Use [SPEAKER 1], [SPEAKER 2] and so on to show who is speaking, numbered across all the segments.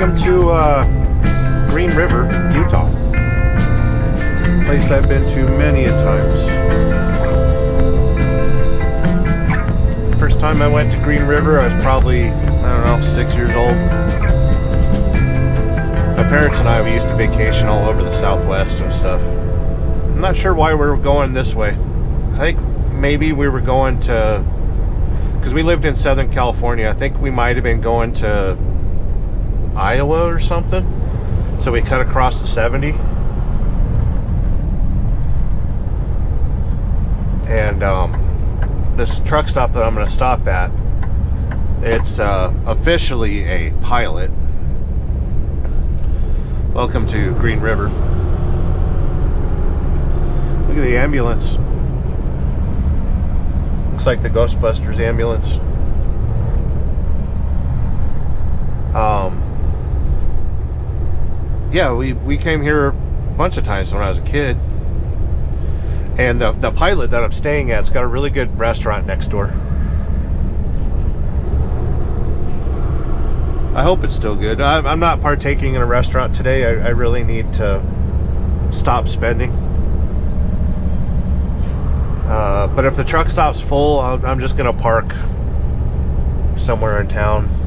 [SPEAKER 1] Welcome to Green River, Utah. Place I've been to many a times. First time I went to Green River, I was probably, I don't know, 6 years old. My parents and I, we used to vacation all over the Southwest and stuff. I'm not sure why we were going this way. I think maybe we were going to, because we lived in Southern California, I think we might have been going to Iowa or something. So we cut across the 70. And this truck stop that I'm going to stop at, it's officially a pilot. Welcome to Green River. Look at the ambulance. Looks like the Ghostbusters ambulance. Yeah, we came here a bunch of times when I was a kid. And the pilot that I'm staying at's got a really good restaurant next door. I hope it's still good. I'm not partaking in a restaurant today. I really need to stop spending. But if the truck stop's full, I'm just gonna park somewhere in town.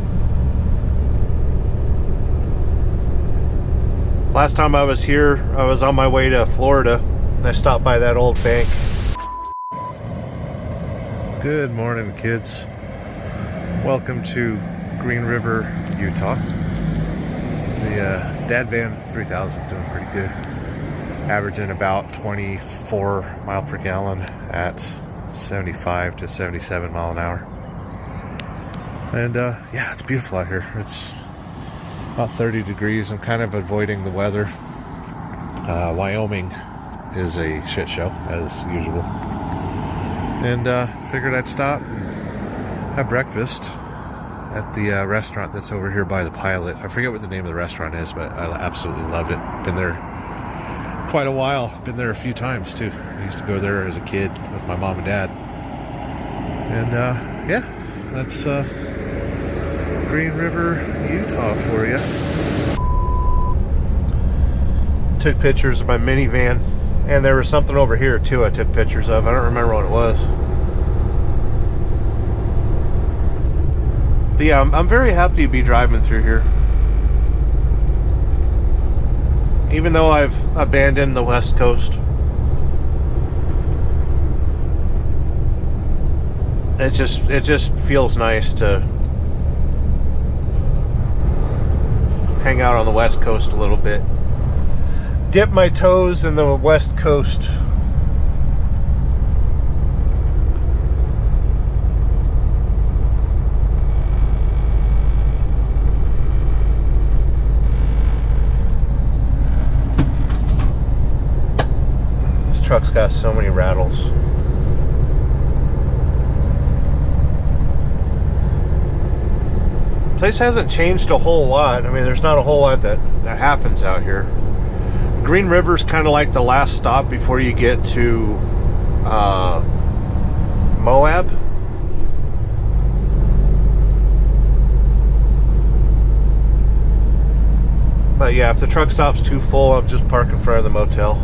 [SPEAKER 1] Last time I was here, I was on my way to Florida. I stopped by that old bank. Good morning, kids. Welcome to Green River, Utah. The Dad Van 3000 is doing pretty good. Averaging about 24 mile per gallon at 75 to 77 mile an hour. And yeah, it's beautiful out here. It's about 30 degrees. I'm kind of avoiding the weather. Wyoming is a shit show as usual, and figured I'd stop and have breakfast at the restaurant that's over here by the pilot. I forget what the name of the restaurant is, but I absolutely love it. Been there quite a while. Been there a few times too. I used to go there as a kid with my mom and dad. And yeah, that's Green River, Utah for you. Took pictures of my minivan. And there was something over here too I took pictures of. I don't remember what it was. But yeah, I'm very happy to be driving through here. Even though I've abandoned the West Coast. It just feels nice to hang out on the West Coast a little bit. Dip my toes in the West Coast. This truck's got so many rattles. Place hasn't changed a whole lot. I mean, there's not a whole lot that happens out here. Green River's kind of like the last stop before you get to Moab. But yeah, if the truck stop's too full, I'll just park in front of the motel.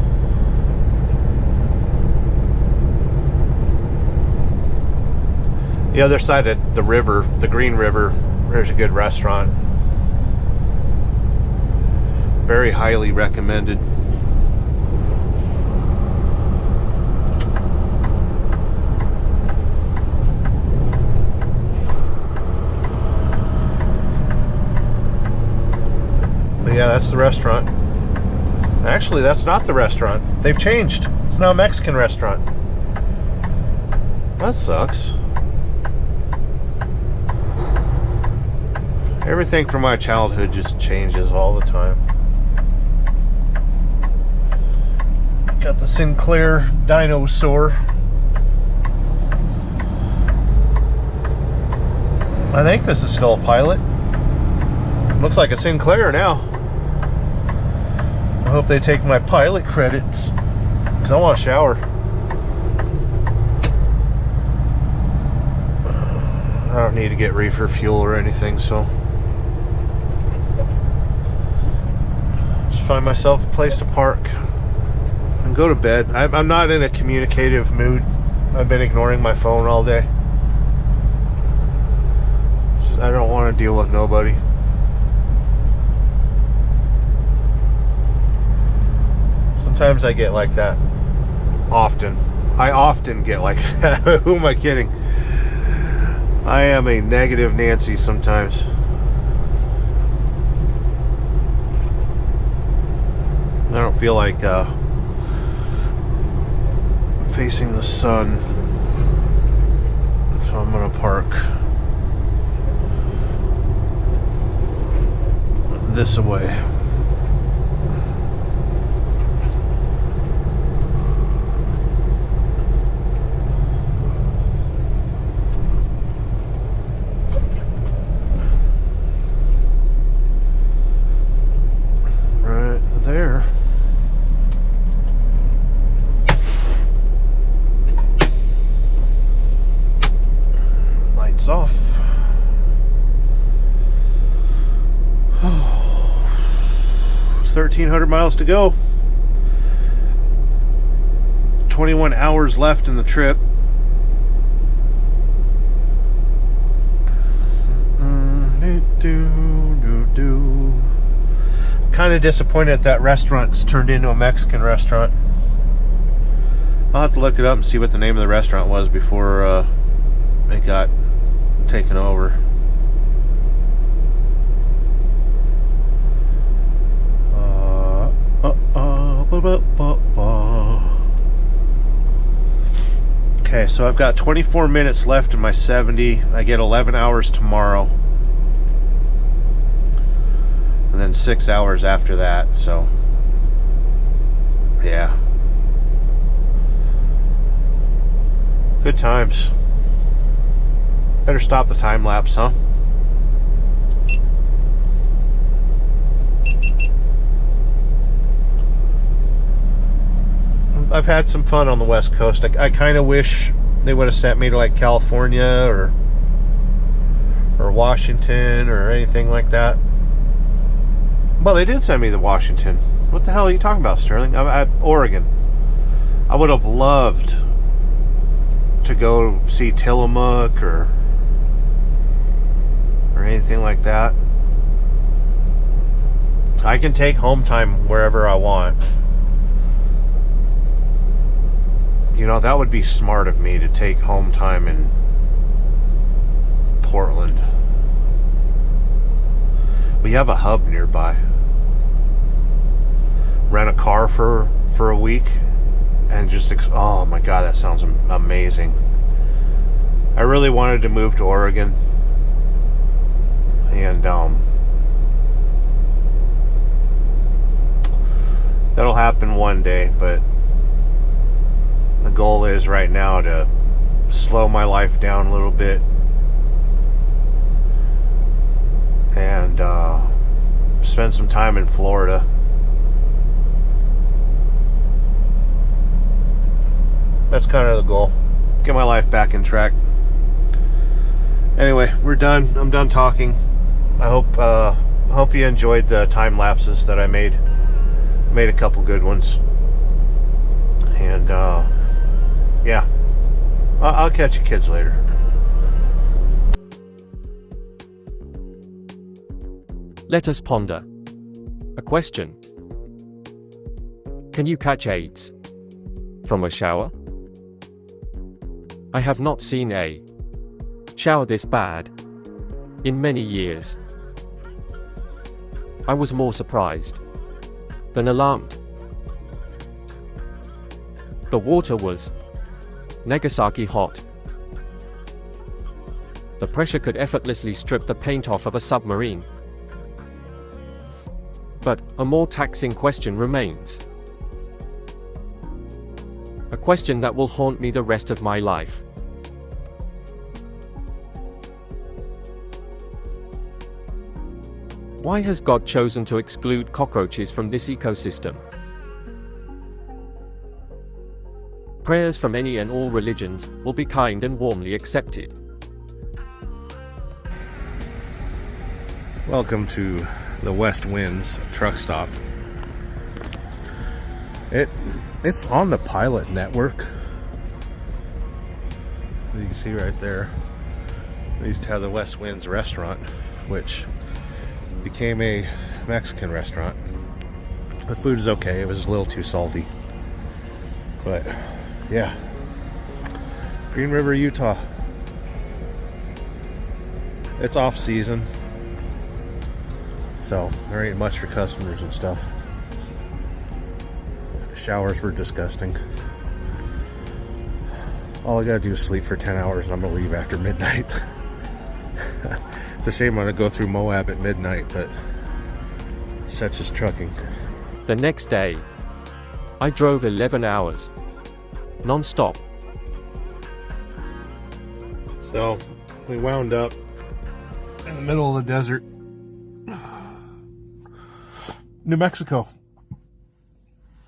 [SPEAKER 1] The other side of the river, the Green River, there's a good restaurant. Very highly recommended. But yeah, that's the restaurant. Actually, that's not the restaurant. They've changed. It's now a Mexican restaurant. That sucks. Everything from my childhood just changes all the time. Got the Sinclair dinosaur. I think this is still a pilot. Looks like a Sinclair now. I hope they take my pilot credits, because I want to shower. I don't need to get reefer fuel or anything, so find myself a place to park and go to bed. I'm not in a communicative mood. I've been ignoring my phone all day. I don't want to deal with nobody. Sometimes I get like that. I often get like that. Who am I kidding? I am a negative Nancy sometimes. I don't feel like facing the sun, so I'm gonna park this away. Right there. Lights off. 1,300 miles to go. 21 hours left in the trip. Kind of disappointed that restaurant's turned into a Mexican restaurant. I'll have to look it up and see what the name of the restaurant was before it got taken over. Okay, so I've got 24 minutes left in my 70. I get 11 hours tomorrow. And then 6 hours after that, so yeah. Good times. Better stop the time lapse, huh? I've had some fun on the West Coast. I kind of wish they would have sent me to like California or Washington or anything like that. Well, they did send me to Washington. What the hell are you talking about, Sterling? Oregon. I would have loved to go see Tillamook or anything like that. I can take home time wherever I want. You know, that would be smart of me to take home time in Portland. We have a hub nearby. Rent a car for a week and just oh my god, that sounds amazing. I really wanted to move to Oregon, and that'll happen one day, but the goal is right now to slow my life down a little bit and spend some time in Florida. That's kind of the goal. Get my life back in track. Anyway, we're done. I'm done talking. I hope you enjoyed the time lapses that I made. I made a couple good ones. And yeah, I'll catch you kids later.
[SPEAKER 2] Let us ponder. A question. Can you catch AIDS from a shower? I have not seen a shower this bad in many years. I was more surprised than alarmed. The water was Nagasaki hot. The pressure could effortlessly strip the paint off of a submarine. But a more taxing question remains. A question that will haunt me the rest of my life. Why has God chosen to exclude cockroaches from this ecosystem? Prayers from any and all religions will be kind and warmly accepted.
[SPEAKER 1] Welcome to the West Winds truck stop. It's on the Pilot Network. You can see right there. They used to have the West Winds restaurant, which became a Mexican restaurant. The food is okay. It was a little too salty. But yeah. Green River, Utah. It's off season, so there ain't much for customers and stuff. The showers were disgusting. All I gotta do is sleep for 10 hours and I'm gonna leave after midnight. It's a shame I'm gonna go through Moab at midnight, but such is trucking.
[SPEAKER 2] The next day, I drove 11 hours, non-stop.
[SPEAKER 1] So we wound up in the middle of the desert, New Mexico.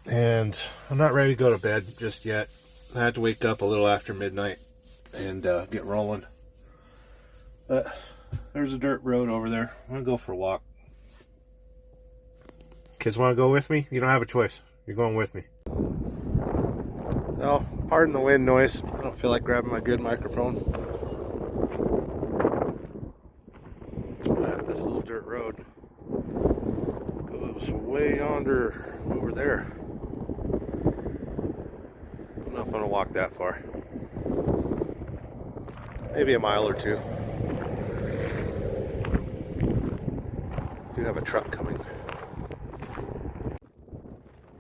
[SPEAKER 1] And I'm not ready to go to bed just yet. I had to wake up a little after midnight and get rolling. But there's a dirt road over there. I'm going to go for a walk. Kids want to go with me? You don't have a choice. You're going with me. So, pardon the wind noise. I don't feel like grabbing my good microphone. This little dirt road goes way yonder over there. I don't know if I'm going to walk that far. Maybe a mile or two. Do have a truck coming.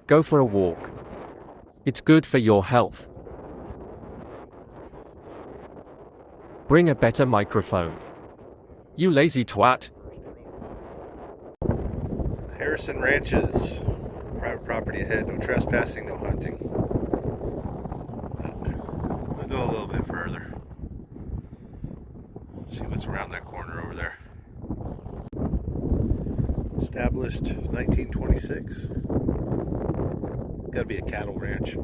[SPEAKER 2] Go for a walk. It's good for your health. Bring a better microphone. You lazy twat.
[SPEAKER 1] Harrison Ranches. Private property ahead. No trespassing, no hunting. I'll go a little bit further. See what's around that corner over there. Established 1926. Gotta be a cattle ranch.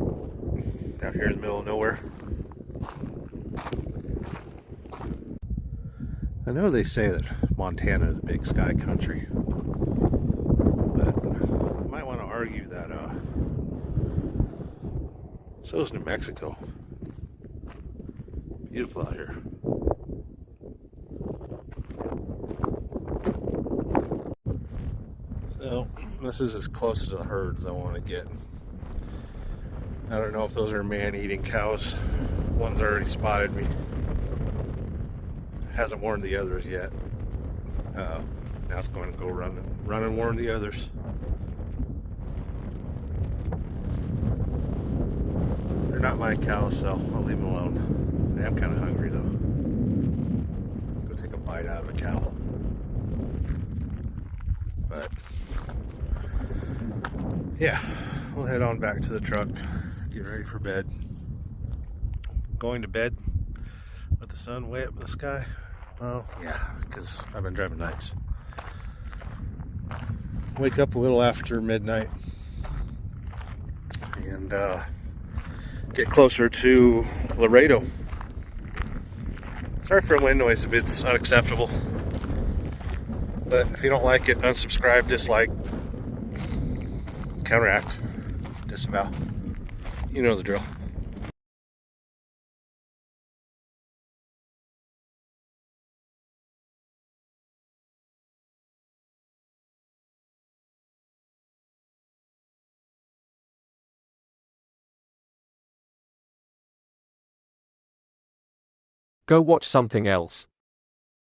[SPEAKER 1] Out here in the middle of nowhere. I know they say that Montana is a big sky country, but I might want to argue that so is New Mexico. Beautiful out here. So this is as close to the herd as I want to get. I don't know if those are man-eating cows. One's already spotted me. Hasn't warned the others yet. Now it's going to go run and warn the others. They're not my cows, so I'll leave them alone. I am kind of hungry though. Go take a bite out of a cow. But yeah, we'll head on back to the truck. Get ready for bed. Going to bed with the sun way up in the sky. Well, yeah, because I've been driving nights. Wake up a little after midnight and get closer to Laredo. Sorry for a wind noise if it's unacceptable. But if you don't like it, unsubscribe, dislike, counteract, disavow. You know the drill.
[SPEAKER 2] Go watch something else.